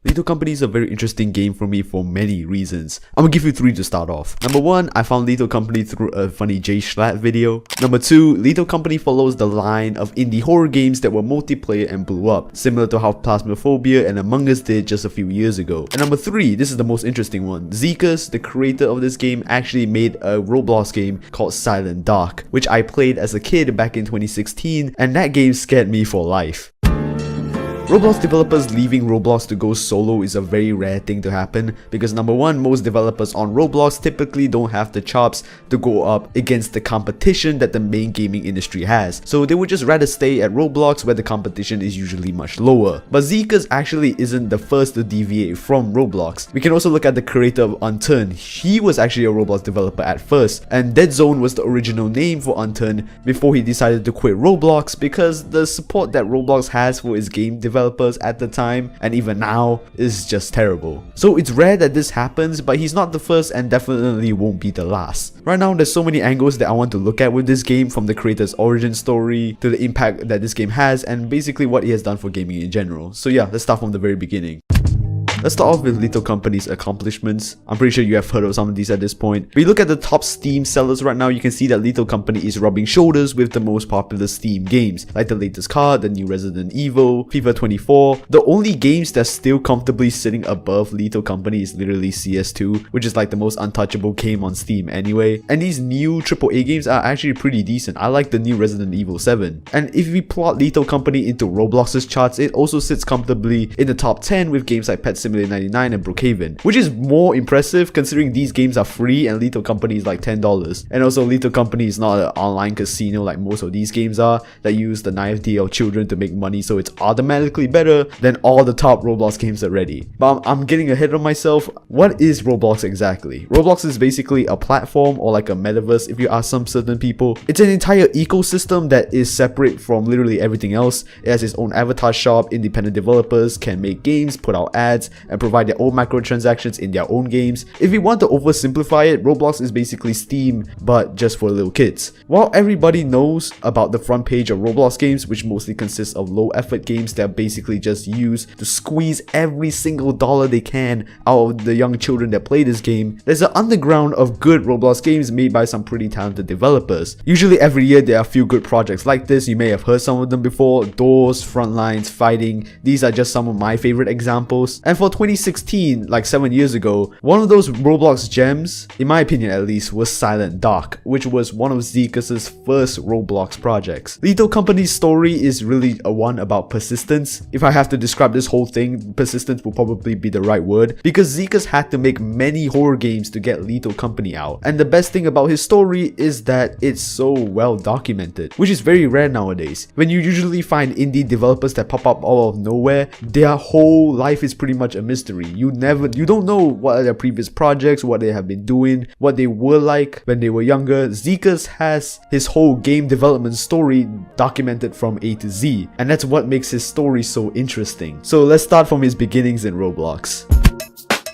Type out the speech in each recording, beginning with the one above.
Lethal Company is a very interesting game for me for many reasons. I'm gonna give you 3 to start off. Number 1, I found Lethal Company through a funny Jay Schlatt video. Number 2, Lethal Company follows the line of indie horror games that were multiplayer and blew up, similar to how Phasmophobia and Among Us did just a few years ago. And number 3, this is the most interesting one. Zeekus, the creator of this game, actually made a Roblox game called Silent Dark, which I played as a kid back in 2016, and that game scared me for life. Roblox developers leaving Roblox to go solo is a very rare thing to happen because number 1, most developers on Roblox typically don't have the chops to go up against the competition that the main gaming industry has, so they would just rather stay at Roblox where the competition is usually much lower. But Zeekus actually isn't the first to deviate from Roblox. We can also look at the creator of Unturned. He was actually a Roblox developer at first, and Dead Zone was the original name for Unturned before he decided to quit Roblox because the support that Roblox has for its game developers at the time and even now is just terrible. So it's rare that this happens, but he's not the first and definitely won't be the last. Right now there's so many angles that I want to look at with this game, from the creator's origin story to the impact that this game has and basically what he has done for gaming in general. So yeah, let's start from the very beginning. Let's start off with Lethal Company's accomplishments. I'm pretty sure you have heard of some of these at this point. If you look at the top Steam sellers right now, you can see that Lethal Company is rubbing shoulders with the most popular Steam games, like the latest COD, the new Resident Evil, FIFA 24. The only games that's still comfortably sitting above Lethal Company is literally CS2, which is like the most untouchable game on Steam anyway. And these new AAA games are actually pretty decent. I like the new Resident Evil 7. And if we plot Lethal Company into Roblox's charts, it also sits comfortably in the top 10 with games like Pet Simulator 99 and Brookhaven, which is more impressive considering these games are free and Lethal Company is like $10. And also Lethal Company is not an online casino like most of these games are that use the naivety of children to make money, so it's automatically better than all the top Roblox games already. But I'm getting ahead of myself. What is Roblox exactly? Roblox is basically a platform or like a metaverse if you ask some certain people. It's an entire ecosystem that is separate from literally everything else. It has its own avatar shop, independent developers can make games, put out ads, and provide their own microtransactions in their own games. If you want to oversimplify it, Roblox is basically Steam, but just for little kids. While everybody knows about the front page of Roblox games, which mostly consists of low effort games that are basically just used to squeeze every single dollar they can out of the young children that play this game, there's an underground of good Roblox games made by some pretty talented developers. Usually every year there are a few good projects like this. You may have heard some of them before: Doors, Frontlines, Fighting. These are just some of my favorite examples. And for 2016, like 7 years ago, one of those Roblox gems, in my opinion at least, was Silent Dark, which was one of Zeekus' first Roblox projects. Lethal Company's story is really a one about persistence. If I have to describe this whole thing, persistence will probably be the right word, because Zeekus had to make many horror games to get Lethal Company out. And the best thing about his story is that it's so well documented, which is very rare nowadays. When you usually find indie developers that pop up out of nowhere, their whole life is pretty much a mystery. You don't know what are their previous projects, what they have been doing, what they were like when they were younger. Zeekus has his whole game development story documented from A to Z, and that's what makes his story so interesting. So let's start from his beginnings in Roblox.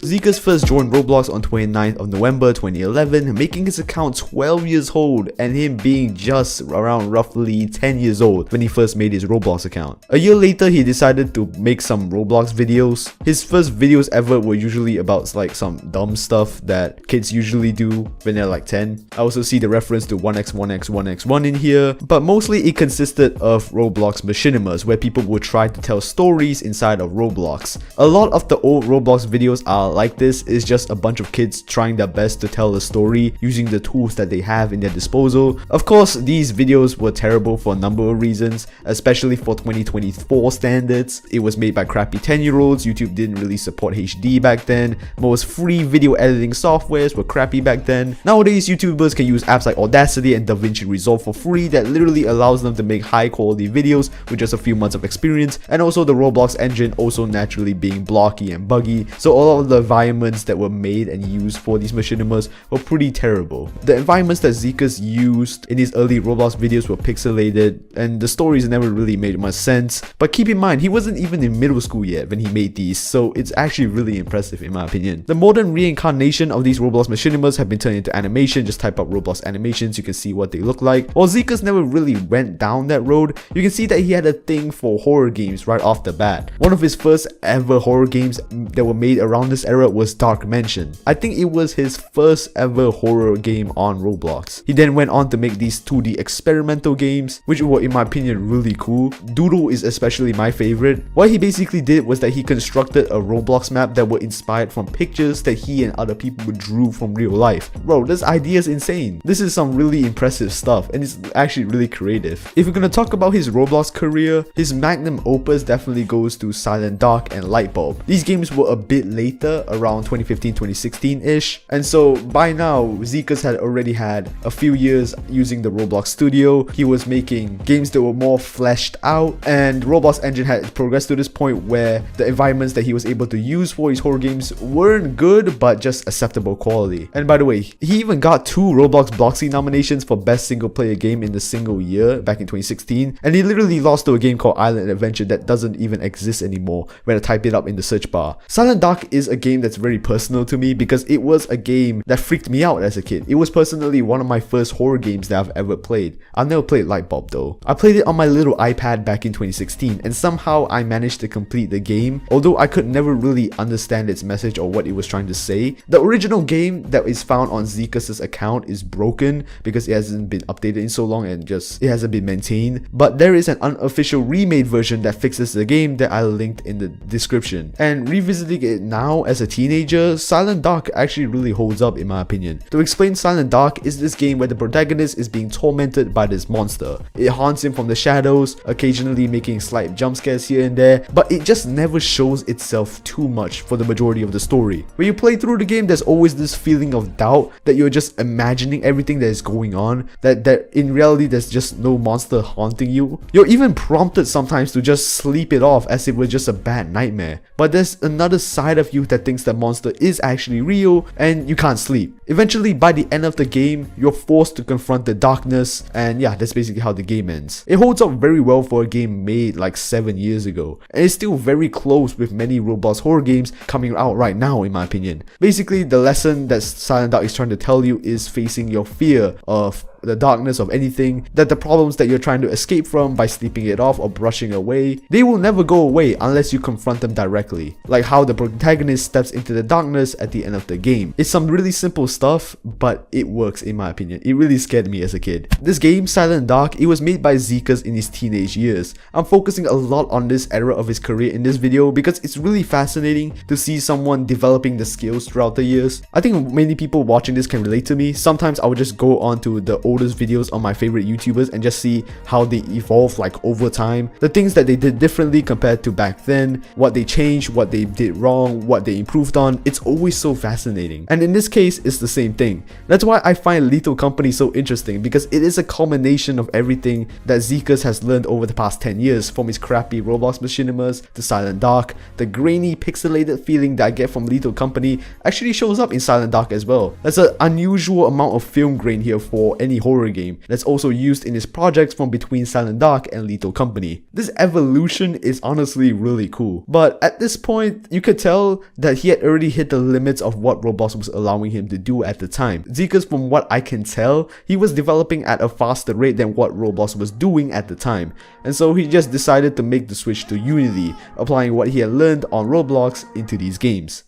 Zeekus first joined Roblox on 29th of November 2011, making his account 12 years old and him being just around roughly 10 years old when he first made his Roblox account. A year later, he decided to make some Roblox videos. His first videos ever were usually about like some dumb stuff that kids usually do when they're like 10. I also see the reference to 1x1x1x1 in here, but mostly it consisted of Roblox machinimas where people would try to tell stories inside of Roblox. A lot of the old Roblox videos are like this, is just a bunch of kids trying their best to tell a story using the tools that they have in their disposal. Of course, these videos were terrible for a number of reasons, especially for 2024 standards. It was made by crappy 10-year-olds, YouTube didn't really support HD back then, most free video editing softwares were crappy back then. Nowadays, YouTubers can use apps like Audacity and DaVinci Resolve for free that literally allows them to make high quality videos with just a few months of experience, and also the Roblox engine also naturally being blocky and buggy, so a lot of the environments that were made and used for these machinimas were pretty terrible. The environments that Zeekus used in his early Roblox videos were pixelated, and the stories never really made much sense. But keep in mind, he wasn't even in middle school yet when he made these, so it's actually really impressive in my opinion. The modern reincarnation of these Roblox machinimas have been turned into animation. Just type up Roblox animations, you can see what they look like. While Zeekus never really went down that road, you can see that he had a thing for horror games right off the bat. One of his first ever horror games that were made around this era was Dark Mansion. I think it was his first ever horror game on Roblox. He then went on to make these 2D experimental games, which were in my opinion really cool. Doodle is especially my favorite. What he basically did was that he constructed a Roblox map that were inspired from pictures that he and other people drew from real life. Bro, this idea is insane. This is some really impressive stuff, and it's actually really creative. If we're gonna talk about his Roblox career, his magnum opus definitely goes to Silent Dark and Lightbulb. These games were a bit later, around 2015-2016-ish, and so by now, Zeekus had already had a few years using the Roblox studio. He was making games that were more fleshed out, and Roblox engine had progressed to this point where the environments that he was able to use for his horror games weren't good, but just acceptable quality. And by the way, he even got 2 Roblox Bloxy nominations for best single player game in the single year back in 2016, and he literally lost to a game called Island Adventure that doesn't even exist anymore when I type it up in the search bar. Silent Dark is a game that's very personal to me because it was a game that freaked me out as a kid. It was personally one of my first horror games that I've ever played. I've never played Lightbulb though. I played it on my little iPad back in 2016, and somehow I managed to complete the game, although I could never really understand its message or what it was trying to say. The original game that is found on Zeekus' account is broken because it hasn't been updated in so long and just it hasn't been maintained, but there is an unofficial remade version that fixes the game that I linked in the description. And revisiting it now as a teenager, Silent Dark actually really holds up in my opinion. To explain, Silent Dark is this game where the protagonist is being tormented by this monster. It haunts him from the shadows, occasionally making slight jump scares here and there, but it just never shows itself too much for the majority of the story. When you play through the game, there's always this feeling of doubt that you're just imagining everything that is going on, that in reality there's just no monster haunting you. You're even prompted sometimes to just sleep it off as if it was just a bad nightmare. But there's another side of you that thinks that monster is actually real and you can't sleep. Eventually, by the end of the game, you're forced to confront the darkness, and yeah, that's basically how the game ends. It holds up very well for a game made like 7 years ago, and it's still very close with many Roblox horror games coming out right now in my opinion. Basically, the lesson that Silent Dark is trying to tell you is facing your fear of the darkness of anything, that the problems that you're trying to escape from by sleeping it off or brushing away, they will never go away unless you confront them directly, like how the protagonist steps into the darkness at the end of the game. It's some really simple stuff, but it works in my opinion. It really scared me as a kid. This game, Silent Dark, it was made by Zeekus in his teenage years. I'm focusing a lot on this era of his career in this video because it's really fascinating to see someone developing the skills throughout the years. I think many people watching this can relate to me. Sometimes I would just go on to the oldest videos on my favorite YouTubers and just see how they evolve like over time, the things that they did differently compared to back then, what they changed, what they did wrong, what they improved on. It's always so fascinating, and in this case it's the same thing. That's why I find Lethal Company so interesting, because it is a culmination of everything that Zeekus has learned over the past 10 years, from his crappy Roblox machinimas to Silent Dark. The grainy pixelated feeling that I get from Lethal Company actually shows up in Silent Dark as well. There's an unusual amount of film grain here for any horror game that's also used in his projects from between Silent Dark and Lethal Company. This evolution is honestly really cool, but at this point you could tell that he had already hit the limits of what Roblox was allowing him to do at the time. Zeekus, from what I can tell, he was developing at a faster rate than what Roblox was doing at the time, and so he just decided to make the switch to Unity, applying what he had learned on Roblox into these games.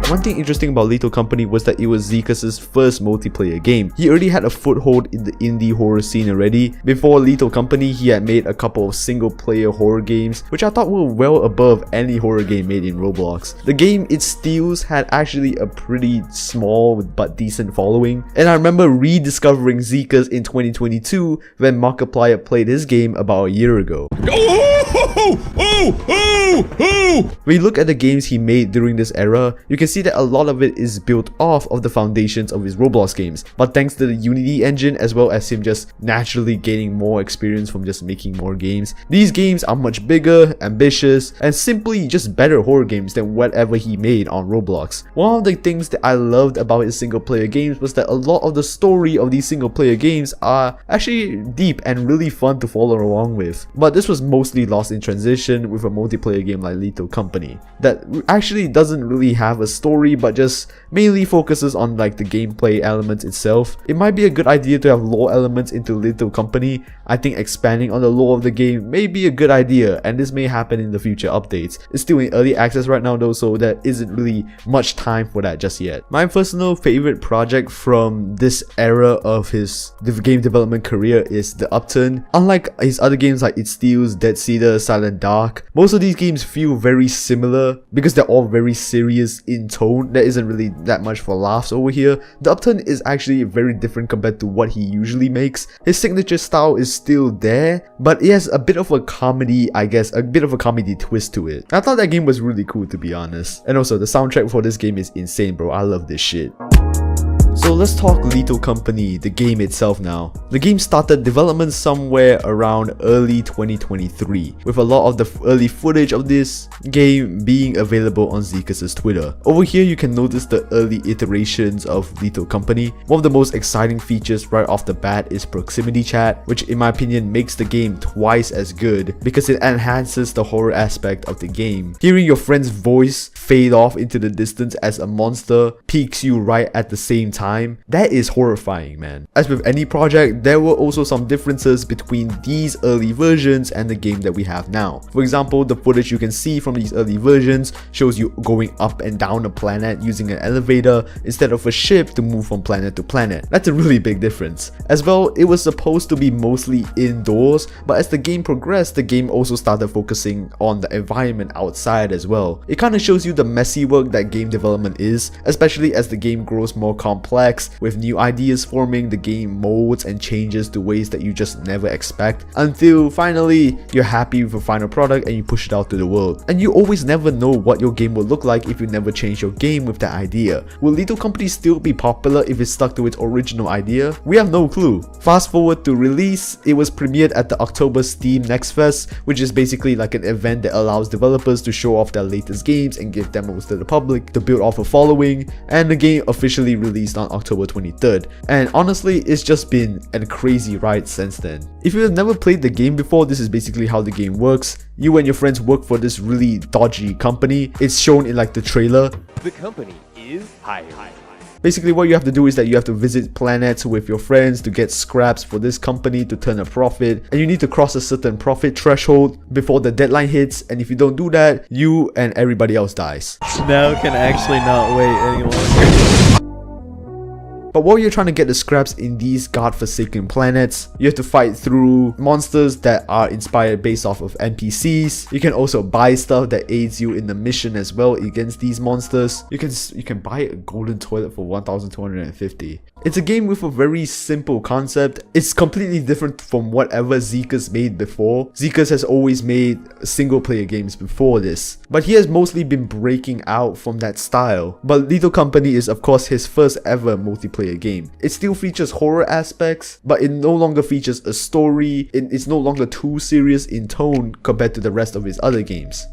One thing interesting about Lethal Company was that it was Zeekus' first multiplayer game. He already had a foothold in the indie horror scene already. Before Lethal Company, he had made a couple of single-player horror games, which I thought were well above any horror game made in Roblox. The game it steals had actually a pretty small but decent following, and I remember rediscovering Zeekus in 2022 when Markiplier played his game about a year ago. When you look at the games he made during this era, you can see that a lot of it is built off of the foundations of his Roblox games, but thanks to the Unity engine as well as him just naturally gaining more experience from just making more games, these games are much bigger, ambitious, and simply just better horror games than whatever he made on Roblox. One of the things that I loved about his single player games was that a lot of the story of these single player games are actually deep and really fun to follow along with, but this was mostly lost in transition with a multiplayer game like Lethal Company that actually doesn't really have a story but just mainly focuses on like the gameplay elements itself. It might be a good idea to have lore elements into Lethal Company. I think expanding on the lore of the game may be a good idea, and this may happen in the future updates. It's still in early access right now though, so there isn't really much time for that just yet. My personal favorite project from this era of his game development career is The Upturn. Unlike his other games like It Steals, Dead Cedar, Silent Dark, most of these games feel very similar because they're all very serious in tone. There isn't really that much for laughs over here. The Upturn is actually very different compared to what he usually makes. His signature style is still there, but it has a bit of a comedy, I guess, a bit of a comedy twist to it. I thought that game was really cool, to be honest. And also the soundtrack for this game is insane, bro. I love this shit. So let's talk Lethal Company, the game itself now. The game started development somewhere around early 2023, with a lot of the early footage of this game being available on Zeekus' Twitter. Over here you can notice the early iterations of Lethal Company. One of the most exciting features right off the bat is proximity chat, which in my opinion makes the game twice as good because it enhances the horror aspect of the game. Hearing your friend's voice fade off into the distance as a monster peeks you right at the same time, that is horrifying, man. As with any project, there were also some differences between these early versions and the game that we have now. For example, the footage you can see from these early versions shows you going up and down a planet using an elevator instead of a ship to move from planet to planet. That's a really big difference. As well, it was supposed to be mostly indoors, but as the game progressed, the game also started focusing on the environment outside as well. It kind of shows you the messy work that game development is, especially as the game grows more complex, with new ideas forming, the game molds and changes to ways that you just never expect, until finally you're happy with a final product and you push it out to the world. And you always never know what your game will look like if you never change your game with that idea. Will Lethal Company still be popular if it stuck to its original idea? We have no clue. Fast forward to release, it was premiered at the October Steam Next Fest, which is basically like an event that allows developers to show off their latest games and give demos to the public to build off a following, and the game officially released on October 23rd, and honestly it's just been a crazy ride since then. If you have never played the game before, this is basically how the game works. You and your friends work for this really dodgy company. It's shown in like the trailer. The company is Hi. Basically what you have to do is that you have to visit planets with your friends to get scraps for this company to turn a profit, and you need to cross a certain profit threshold before the deadline hits, and if you don't do that, you and everybody else dies. Now can actually not wait any longer. But while you're trying to get the scraps in these godforsaken planets, you have to fight through monsters that are inspired based off of NPCs. You can also buy stuff that aids you in the mission as well against these monsters. You can buy a golden toilet for 1,250. It's a game with a very simple concept. It's completely different from whatever Zeekus made before. Zeekus has always made single player games before this, but he has mostly been breaking out from that style. But Lethal Company is of course his first ever multiplayer game. It still features horror aspects, but it no longer features a story. It's no longer too serious in tone compared to the rest of his other games.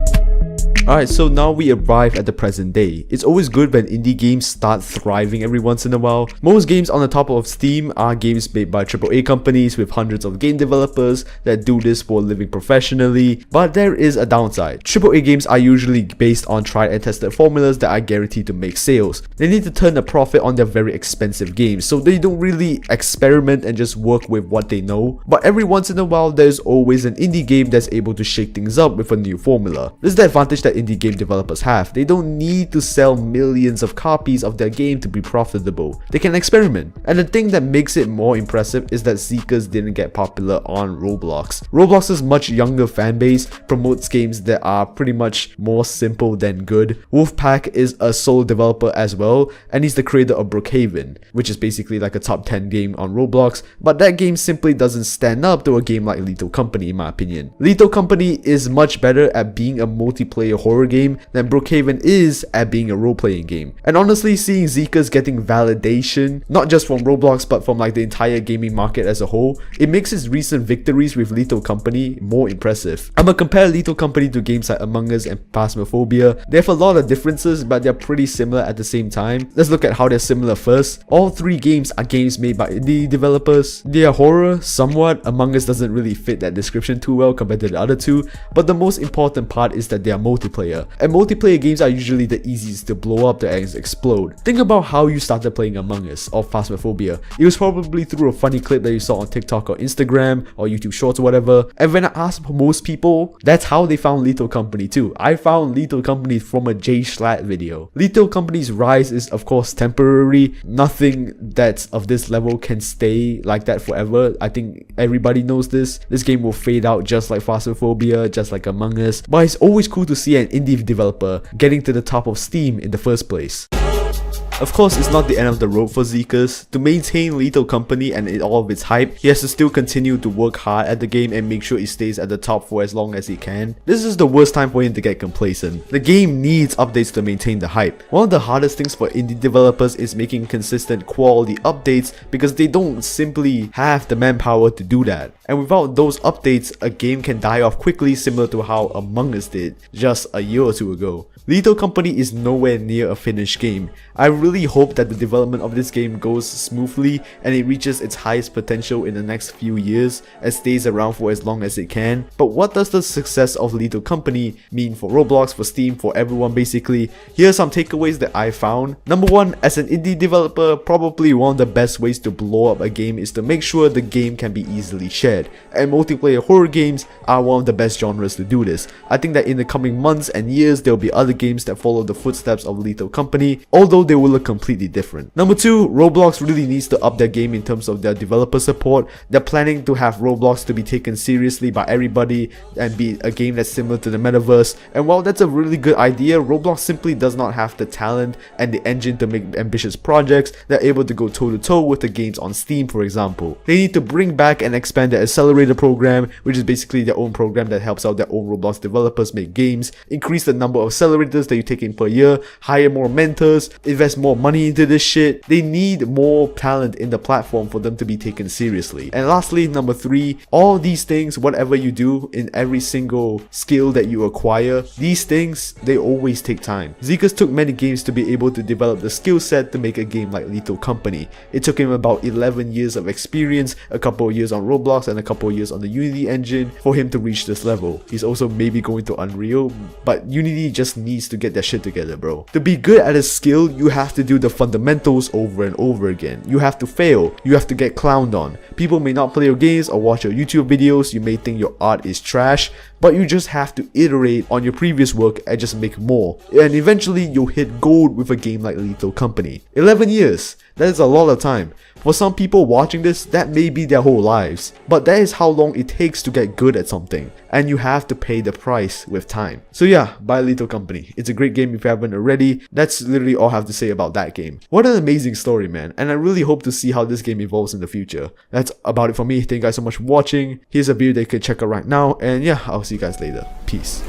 Alright, so now we arrive at the present day. It's always good when indie games start thriving every once in a while. Most games on the top of Steam are games made by AAA companies with hundreds of game developers that do this for a living professionally, but there is a downside. AAA games are usually based on tried and tested formulas that are guaranteed to make sales. They need to turn a profit on their very expensive games, so they don't really experiment and just work with what they know. But every once in a while, there's always an indie game that's able to shake things up with a new formula. This is the advantage that that indie game developers have. They don't need to sell millions of copies of their game to be profitable. They can experiment. And the thing that makes it more impressive is that Zeekerss didn't get popular on Roblox. Roblox's much younger fan base promotes games that are pretty much more simple than good. Wolfpack is a sole developer as well, and he's the creator of Brookhaven, which is basically like a top 10 game on Roblox, but that game simply doesn't stand up to a game like Lethal Company in my opinion. Lethal Company is much better at being a multiplayer horror game than Brookhaven is at being a role-playing game. And honestly, seeing Zeekerss getting validation, not just from Roblox but from like the entire gaming market as a whole, it makes his recent victories with Lethal Company more impressive. I'ma compare Lethal Company to games like Among Us and Phasmophobia. They have a lot of differences, but they're pretty similar at the same time. Let's look at how they're similar first. All three games are games made by indie developers. They are horror, somewhat. Among Us doesn't really fit that description too well compared to the other two, but the most important part is that they are multiplayer. And multiplayer games are usually the easiest to blow up and explode. Think about how you started playing Among Us or Phasmophobia. It was probably through a funny clip that you saw on TikTok or Instagram or YouTube Shorts or whatever. And when I asked most people, that's how they found Lethal Company too. I found Lethal Company from a Jay Schlatt video. Lethal Company's rise is of course temporary. Nothing that's of this level can stay like that forever. I think everybody knows this. This game will fade out just like Phasmophobia, just like Among Us. But it's always cool to see an indie developer getting to the top of Steam in the first place. Of course, it's not the end of the road for Zeekerss. To maintain Lethal Company and all of its hype, he has to still continue to work hard at the game and make sure it stays at the top for as long as he can. This is the worst time for him to get complacent. The game needs updates to maintain the hype. One of the hardest things for indie developers is making consistent quality updates because they don't simply have the manpower to do that. And without those updates, a game can die off quickly, similar to how Among Us did just a year or two ago. Lethal Company is nowhere near a finished game. I really hope that the development of this game goes smoothly and it reaches its highest potential in the next few years and stays around for as long as it can. But what does the success of Lethal Company mean for Roblox, for Steam, for everyone basically? Here are some takeaways that I found. Number one, as an indie developer, probably one of the best ways to blow up a game is to make sure the game can be easily shared. And multiplayer horror games are one of the best genres to do this. I think that in the coming months and years, there will be other games that follow the footsteps of Lethal Company, although they will look completely different. Number two, Roblox really needs to up their game in terms of their developer support. They're planning to have Roblox to be taken seriously by everybody and be a game that's similar to the metaverse. And while that's a really good idea, Roblox simply does not have the talent and the engine to make ambitious projects that are able to go toe-to-toe with the games on Steam, for example. They need to bring back and expand the Accelerator program, which is basically their own program that helps out their own Roblox developers make games, increase the number of accelerators that you take in per year, hire more mentors, invest more money into this shit. They need more talent in the platform for them to be taken seriously. And lastly, number three, all these things, whatever you do in every single skill that you acquire, these things, they always take time. Zeekerss took many games to be able to develop the skill set to make a game like Lethal Company. It took him about 11 years of experience, a couple of years on Roblox and a couple of years on the Unity engine for him to reach this level. He's also maybe going to Unreal, but Unity just needs to get their shit together, bro. To be good at a skill, you have to do the fundamentals over and over again. You have to fail. You have to get clowned on. People may not play your games or watch your YouTube videos. You may think your art is trash, but you just have to iterate on your previous work and just make more. And eventually you'll hit gold with a game like Lethal Company. 11 years. That is a lot of time. For some people watching this, that may be their whole lives. But that is how long it takes to get good at something. And you have to pay the price with time. So yeah, buy Lethal Company. It's a great game if you haven't already. That's literally all I have to say about that game. What an amazing story, man. And I really hope to see how this game evolves in the future. That's about it for me. Thank you guys so much for watching. Here's a video that you can check out right now. And yeah, I'll see you guys later. Peace.